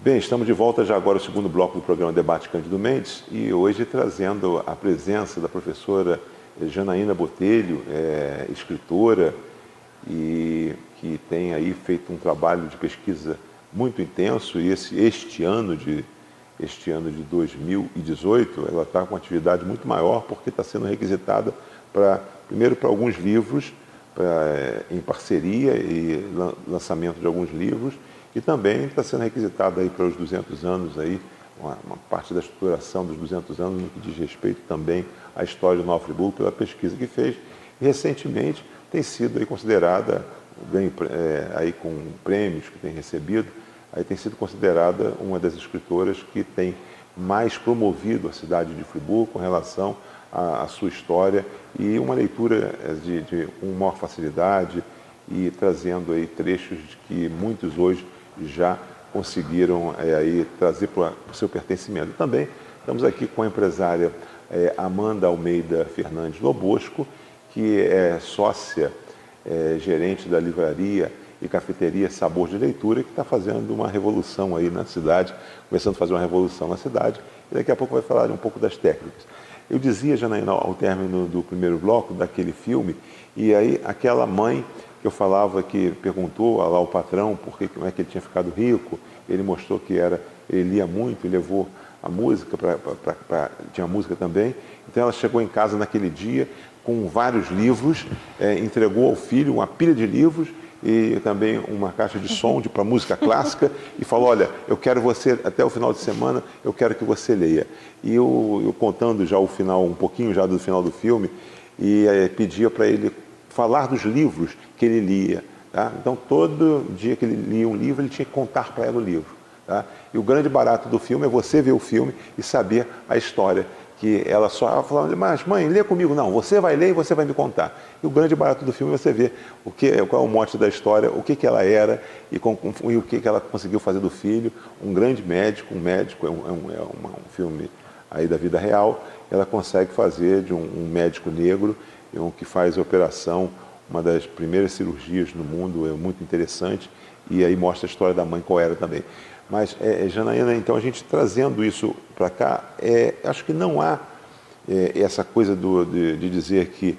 Bem, estamos de volta já agora ao segundo bloco do programa Debate Cândido Mendes e hoje trazendo a presença da professora Janaína Botelho, escritora e que tem aí feito um trabalho de pesquisa muito intenso e este ano de 2018 ela está com uma atividade muito maior porque está sendo requisitada primeiro para alguns livros em parceria e lançamento de alguns livros e também está sendo requisitada aí para os 200 anos, aí, uma parte da estruturação dos 200 anos no que diz respeito também à história do Nova Friburgo, pela pesquisa que fez. E recentemente tem sido aí considerada, aí com prêmios que tem recebido, aí tem sido considerada uma das escritoras que tem mais promovido a cidade de Friburgo com relação à sua história e uma leitura com maior facilidade e trazendo aí trechos que muitos hoje já conseguiram aí trazer para o seu pertencimento. Também estamos aqui com a empresária Amanda Almeida Fernandes Lobosco, que é sócia, gerente da livraria e cafeteria Sabor de Leitura, que está fazendo uma revolução aí na cidade, começando a fazer uma revolução na cidade, e daqui a pouco vai falar um pouco das técnicas. Eu dizia, Janaína, ao término do primeiro bloco, daquele filme, e aí aquela mãe que eu falava, que perguntou lá ao patrão como é que ele tinha ficado rico, ele mostrou que ele lia muito e levou a música, tinha música também, então ela chegou em casa naquele dia com vários livros, entregou ao filho uma pilha de livros e também uma caixa de som para música clássica e falou, olha, eu quero você, até o final de semana, eu quero que você leia. E eu contando já o final, um pouquinho já do final do filme, e pedia para ele falar dos livros que ele lia. Tá? Então, todo dia que ele lia um livro, ele tinha que contar para ela o livro. Tá? E o grande barato do filme é você ver o filme e saber a história. Que ela só falava, mas mãe, lê comigo. Não, você vai ler e você vai me contar. E o grande barato do filme é você ver qual é o mote da história, o que ela era e o que ela conseguiu fazer do filho. Um grande médico, é um filme aí da vida real. Ela consegue fazer de um médico negro, que faz a operação, uma das primeiras cirurgias no mundo, é muito interessante, e aí mostra a história da mãe, qual era também. Mas, Janaína, então a gente trazendo isso para cá, acho que não há essa coisa de dizer que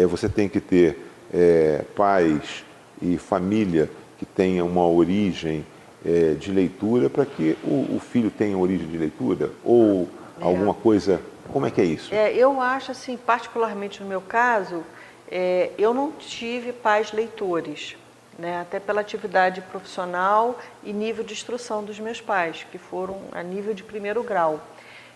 você tem que ter pais e família que tenha uma origem de leitura para que o filho tenha origem de leitura, ou alguma coisa. Como é que é isso? Eu acho, assim, particularmente no meu caso, eu não tive pais leitores, né? Até pela atividade profissional e nível de instrução dos meus pais, que foram a nível de primeiro grau.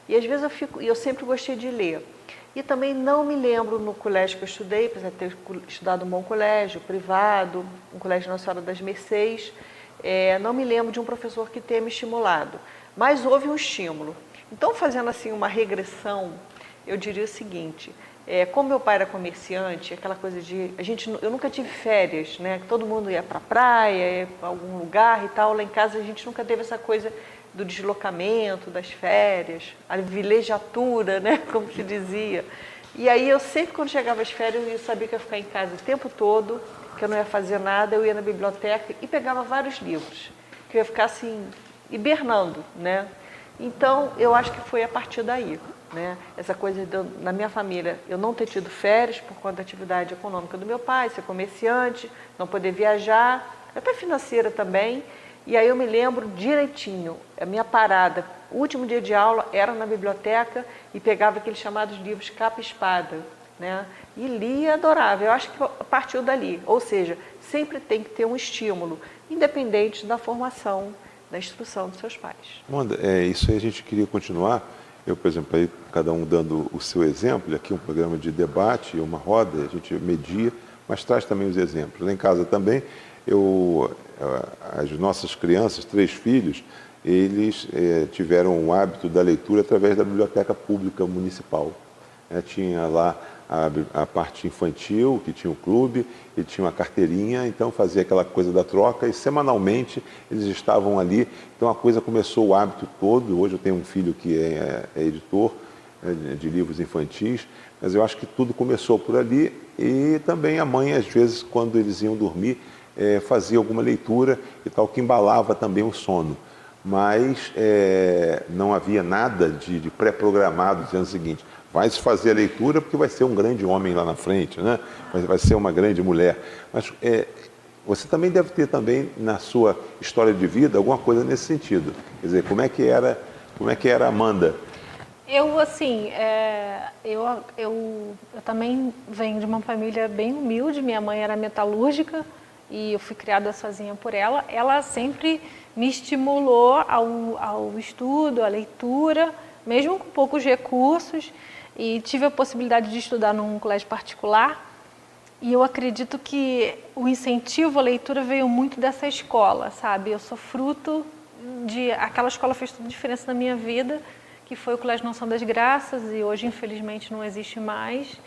E às vezes eu sempre gostei de ler. E também não me lembro no colégio que eu estudei, apesar de ter estudado um bom colégio, privado, um colégio Nossa Senhora das Mercês, não me lembro de um professor que tenha me estimulado. Mas houve um estímulo. Então, fazendo assim uma regressão, eu diria o seguinte, como meu pai era comerciante, aquela coisa de... eu nunca tive férias, né? Todo mundo ia para a praia, ia para algum lugar e tal. Lá em casa a gente nunca teve essa coisa do deslocamento, das férias, a vilegiatura, né? Como se dizia. E aí eu sempre, quando chegava as férias, eu sabia que eu ia ficar em casa o tempo todo, que eu não ia fazer nada, eu ia na biblioteca e pegava vários livros, que eu ia ficar assim, hibernando, né? Então, eu acho que foi a partir daí, né? Essa coisa na minha família, eu não ter tido férias por conta da atividade econômica do meu pai, ser comerciante, não poder viajar, até financeira também. E aí eu me lembro direitinho, a minha parada, o último dia de aula era na biblioteca e pegava aqueles chamados livros capa e espada, né? E lia e adorava. Eu acho que partiu dali, ou seja, sempre tem que ter um estímulo, independente da formação, da instrução dos seus pais. Amanda, isso aí a gente queria continuar. Eu, por exemplo, aí, cada um dando o seu exemplo, aqui um programa de debate, uma roda, a gente media, mas traz também os exemplos. Lá em casa também, as nossas crianças, 3 filhos, eles tiveram o hábito da leitura através da biblioteca pública municipal. Tinha lá a parte infantil, que tinha o clube, e tinha uma carteirinha, então fazia aquela coisa da troca e semanalmente eles estavam ali. Então a coisa começou, o hábito todo. Hoje eu tenho um filho que é editor de livros infantis, mas eu acho que tudo começou por ali e também a mãe, às vezes, quando eles iam dormir, fazia alguma leitura e tal, que embalava também o sono. mas não havia nada de pré-programado dizendo o seguinte: vai se fazer a leitura porque vai ser um grande homem lá na frente, né? Vai ser uma grande mulher. Mas você também deve ter também na sua história de vida alguma coisa nesse sentido. Quer dizer, como é que era a Amanda? Eu, assim, eu também venho de uma família bem humilde. Minha mãe era metalúrgica e eu fui criada sozinha por ela. Ela sempre me estimulou ao estudo, à leitura, mesmo com poucos recursos. E tive a possibilidade de estudar num colégio particular. E eu acredito que o incentivo à leitura veio muito dessa escola, sabe? Eu sou fruto de... Aquela escola fez toda a diferença na minha vida, que foi o Colégio Nossa das Graças, e hoje, infelizmente, não existe mais.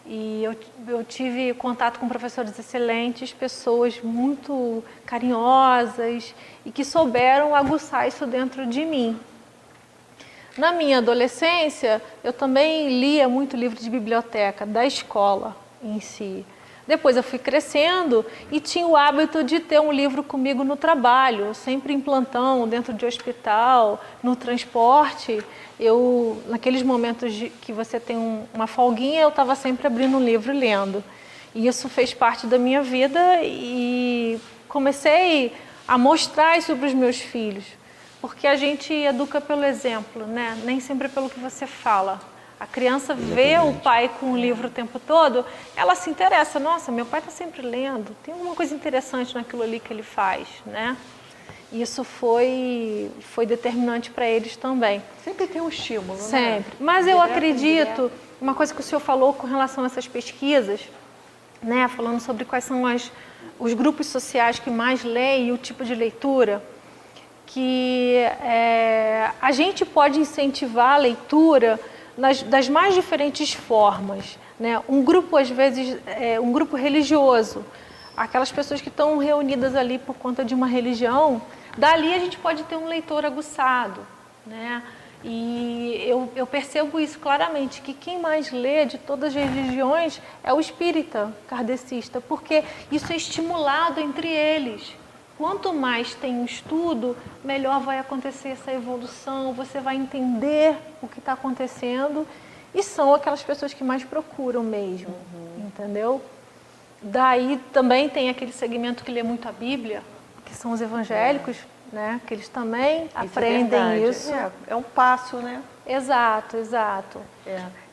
E eu tive contato com professores excelentes, pessoas muito carinhosas e que souberam aguçar isso dentro de mim. Na minha adolescência, eu também lia muito livro de biblioteca da escola em si. Depois eu fui crescendo e tinha o hábito de ter um livro comigo no trabalho, sempre em plantão, dentro de hospital, no transporte. Naqueles momentos que você tem uma folguinha, eu estava sempre abrindo um livro e lendo. E isso fez parte da minha vida e comecei a mostrar isso para os meus filhos. Porque a gente educa pelo exemplo, né? Nem sempre pelo que você fala. A criança vê o pai com o livro o tempo todo, ela se interessa. Nossa, meu pai está sempre lendo, tem alguma coisa interessante naquilo ali que ele faz, né? Isso foi determinante para eles também. Sempre tem um estímulo, né? Sempre. Mas eu acredito, uma coisa que o senhor falou com relação a essas pesquisas, né? Falando sobre quais são os grupos sociais que mais leem e o tipo de leitura, que a gente pode incentivar a leitura das mais diferentes formas, né? Um grupo, às vezes, um grupo religioso, aquelas pessoas que estão reunidas ali por conta de uma religião, dali a gente pode ter um leitor aguçado, né? E eu percebo isso claramente, que quem mais lê de todas as religiões é o espírita kardecista, porque isso é estimulado entre eles. Quanto mais tem um estudo, melhor vai acontecer essa evolução, você vai entender o que está acontecendo, e são aquelas pessoas que mais procuram mesmo, entendeu? Daí também tem aquele segmento que lê muito a Bíblia, que são os evangélicos, né? Que eles também aprendem isso. É um passo, né? Exato, exato.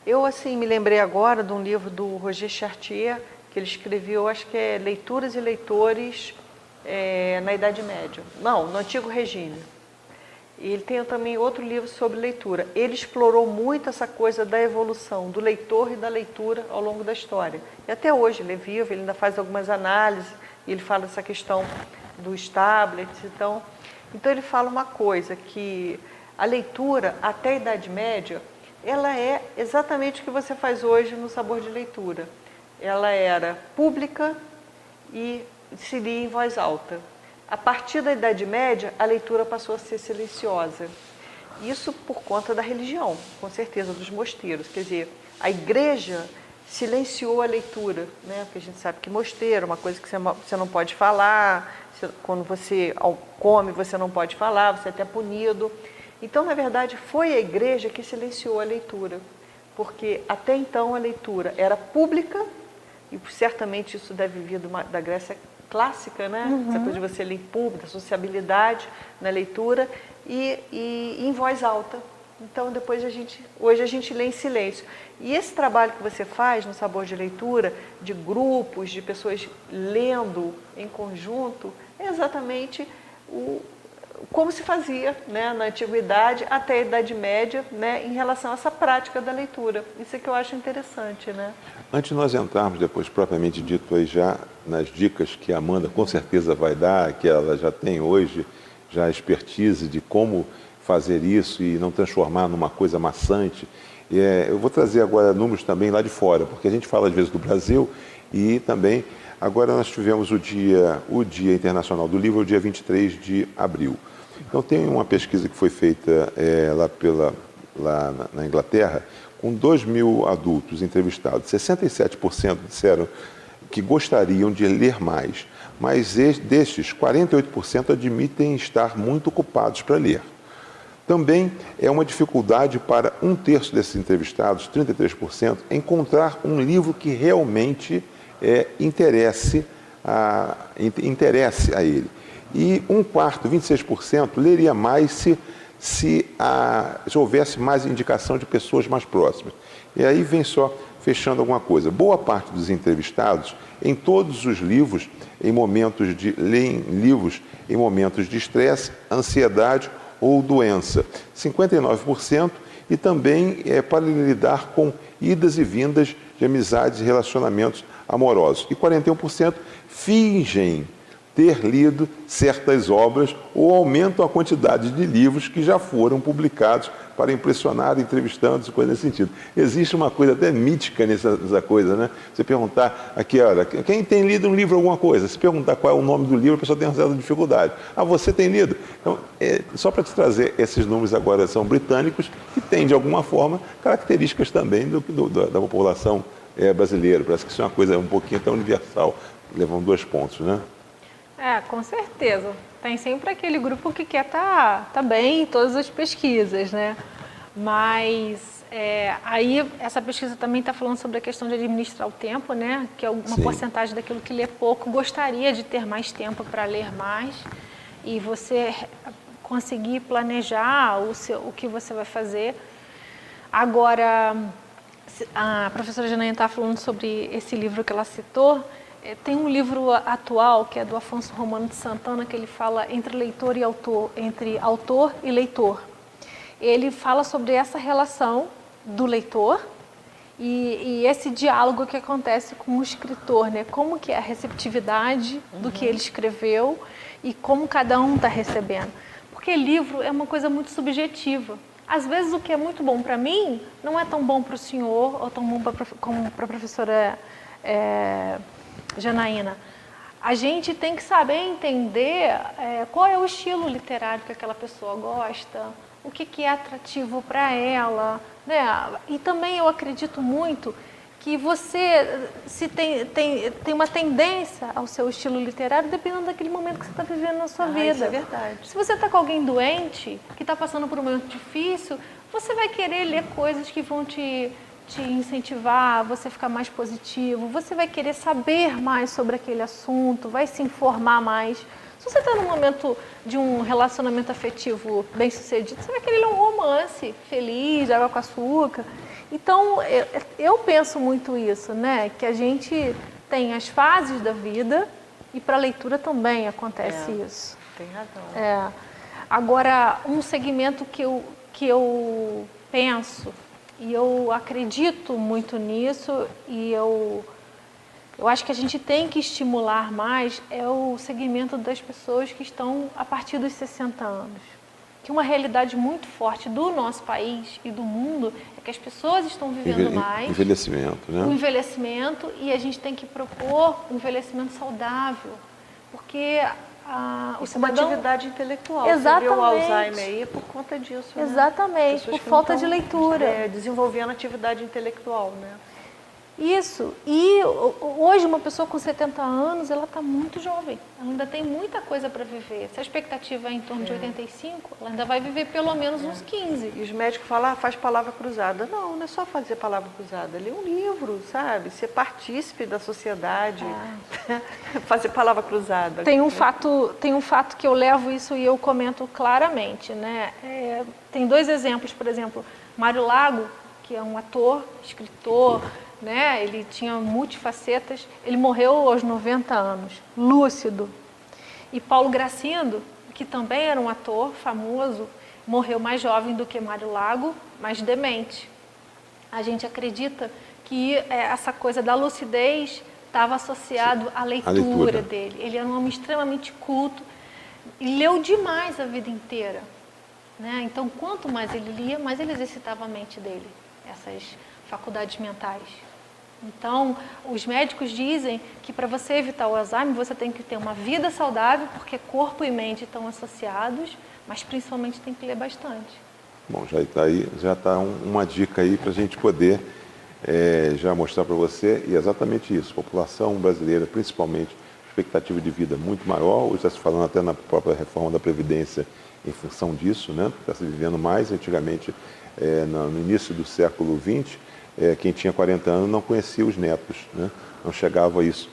Eu, assim, me lembrei agora de um livro do Roger Chartier, que ele escreveu, acho que é Leituras e Leitores... na Idade Média, no Antigo Regime. E ele tem também outro livro sobre leitura. Ele explorou muito essa coisa da evolução do leitor e da leitura ao longo da história. E até hoje ele é vivo, ele ainda faz algumas análises, e ele fala dessa questão dos tablets. Então ele fala uma coisa, que a leitura até a Idade Média, ela é exatamente o que você faz hoje no Sabor de Leitura. Ela era pública e se lia em voz alta. A partir da Idade Média, a leitura passou a ser silenciosa. Isso por conta da religião, com certeza, dos mosteiros. Quer dizer, a igreja silenciou a leitura, né? Porque a gente sabe que mosteiro é uma coisa que você não pode falar, quando você come, você não pode falar, você é até punido. Então, na verdade, foi a igreja que silenciou a leitura, porque até então a leitura era pública, e certamente isso deve vir da Grécia clássica, né? Essa coisa de você ler em público, a sociabilidade na leitura e em voz alta. Então, hoje a gente lê em silêncio. E esse trabalho que você faz no Sabor de Leitura, de grupos, de pessoas lendo em conjunto, é exatamente como se fazia, né, na Antiguidade até a Idade Média, né, em relação a essa prática da leitura. Isso é que eu acho interessante, né? Antes de nós entrarmos depois, propriamente dito, aí já nas dicas que a Amanda com certeza vai dar, que ela já tem hoje, já a expertise de como fazer isso e não transformar numa coisa maçante. Eu vou trazer agora números também lá de fora, porque a gente fala às vezes do Brasil e também, agora nós tivemos o Dia Internacional do Livro, o dia 23 de abril. Então tem uma pesquisa que foi feita lá na Inglaterra, com 2.000 adultos entrevistados. 67% disseram que gostariam de ler mais. mas destes, 48% admitem estar muito ocupados para ler. Também é uma dificuldade para 1/3 desses entrevistados, 33%, encontrar um livro que realmente interesse a ele. E 1/4, 26%, leria mais se houvesse mais indicação de pessoas mais próximas. E aí vem só fechando alguma coisa. Boa parte dos entrevistados, em todos os livros, leem livros em momentos de estresse, ansiedade ou doença. 59%, e também para lidar com idas e vindas de amizades e relacionamentos amorosos. E 41% fingem ter lido certas obras ou aumentam a quantidade de livros que já foram publicados para impressionar entrevistantes e coisas nesse sentido. Existe uma coisa até mítica nessa coisa, né? Você perguntar aqui, olha, quem tem lido um livro, alguma coisa? Se perguntar qual é o nome do livro, a pessoa tem uma certa dificuldade. Ah, você tem lido? Então, só para te trazer, esses números agora são britânicos e têm, de alguma forma, características também da população brasileira. Parece que isso é uma coisa um pouquinho até universal, levando 2 pontos, né? Com certeza. Tem sempre aquele grupo que quer tá bem em todas as pesquisas, né? Mas aí essa pesquisa também está falando sobre a questão de administrar o tempo, né? Que é uma Sim. porcentagem daquilo que lê pouco gostaria de ter mais tempo para ler mais, e você conseguir planejar o que você vai fazer. Agora, a professora Janaína está falando sobre esse livro que ela citou. Tem um livro atual, que é do Afonso Romano de Santana, que ele fala entre autor e leitor. Ele fala sobre essa relação do leitor e esse diálogo que acontece com o escritor, né? Como que é a receptividade do que ele escreveu e como cada um está recebendo. Porque livro é uma coisa muito subjetiva. Às vezes o que é muito bom para mim não é tão bom para o senhor ou tão bom como para a professora Janaína. A gente tem que saber entender qual é o estilo literário que aquela pessoa gosta, o que é atrativo para ela, né? E também eu acredito muito que você tem uma tendência ao seu estilo literário dependendo daquele momento que você está vivendo na sua vida. Isso é verdade. Se você está com alguém doente, que está passando por um momento difícil, você vai querer ler coisas que vão te incentivar, você ficar mais positivo, você vai querer saber mais sobre aquele assunto, vai se informar mais. Se você está num momento de um relacionamento afetivo bem sucedido, você vai querer ler um romance feliz, de água com açúcar. Então, eu penso muito isso, né? Que a gente tem as fases da vida e para a leitura também acontece isso. Tem razão. Agora, um segmento que eu penso, e eu acredito muito nisso, e eu acho que a gente tem que estimular mais, é o segmento das pessoas que estão a partir dos 60 anos. Que uma realidade muito forte do nosso país e do mundo é que as pessoas estão vivendo mais. Envelhecimento, né? O envelhecimento, e a gente tem que propor um envelhecimento saudável. Porque o cidadão... Uma atividade intelectual. Exatamente. Você vê o Alzheimer aí por conta disso, né? Exatamente, Pessoas por que não falta de estão, leitura. desenvolvendo atividade intelectual, né? Isso. E hoje uma pessoa com 70 anos, ela está muito jovem. Ela ainda tem muita coisa para viver. Se a expectativa é em torno de 85, ela ainda vai viver pelo menos uns 15. E os médicos falam, faz palavra cruzada. Não, não é só fazer palavra cruzada. Ler um livro, sabe? Ser partícipe da sociedade. Fazer palavra cruzada. Tem um fato que eu levo isso e eu comento claramente, né? Tem 2 exemplos, por exemplo, Mário Lago, que é um ator, escritor, né? Ele tinha multifacetas, ele morreu aos 90 anos, lúcido. E Paulo Gracindo, que também era um ator famoso, morreu mais jovem do que Mário Lago, mas demente. A gente acredita que essa coisa da lucidez estava associado à leitura dele. Ele era um homem extremamente culto e leu demais a vida inteira, né? Então, quanto mais ele lia, mais ele exercitava a mente dele, essas faculdades mentais. Então, os médicos dizem que para você evitar o Alzheimer, você tem que ter uma vida saudável, porque corpo e mente estão associados, mas principalmente tem que ler bastante. Bom, já está uma dica aí para a gente poder já mostrar para você, e exatamente isso, a população brasileira, principalmente os expectativa de vida muito maior, hoje está se falando até na própria reforma da Previdência em função disso, né? Está se vivendo mais. Antigamente, no início do século XX, quem tinha 40 anos não conhecia os netos, né? Não chegava a isso.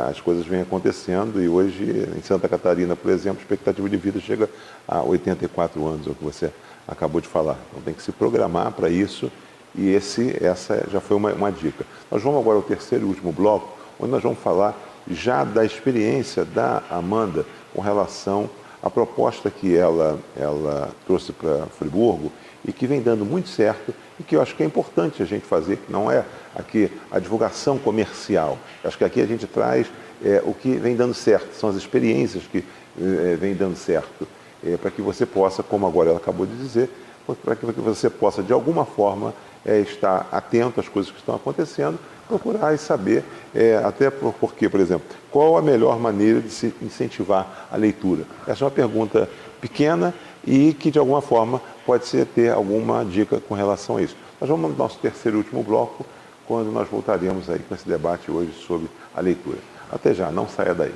As coisas vêm acontecendo e hoje, em Santa Catarina, por exemplo, a expectativa de vida chega a 84 anos, é o que você acabou de falar. Então tem que se programar para isso e essa já foi uma dica. Nós vamos agora ao terceiro e último bloco, onde nós vamos falar já da experiência da Amanda com relação à proposta que ela trouxe para Friburgo e que vem dando muito certo e que eu acho que é importante a gente fazer, que não é aqui a divulgação comercial. Eu acho que aqui a gente traz o que vem dando certo, são as experiências que vem dando certo, para que você possa, como agora ela acabou de dizer, para que você possa, de alguma forma, estar atento às coisas que estão acontecendo, procurar e saber, até porque, por exemplo, qual a melhor maneira de se incentivar a leitura? Essa é uma pergunta pequena e que, de alguma forma, pode ter alguma dica com relação a isso. Nós vamos no nosso terceiro e último bloco, quando nós voltaremos aí com esse debate hoje sobre a leitura. Até já, não saia daí.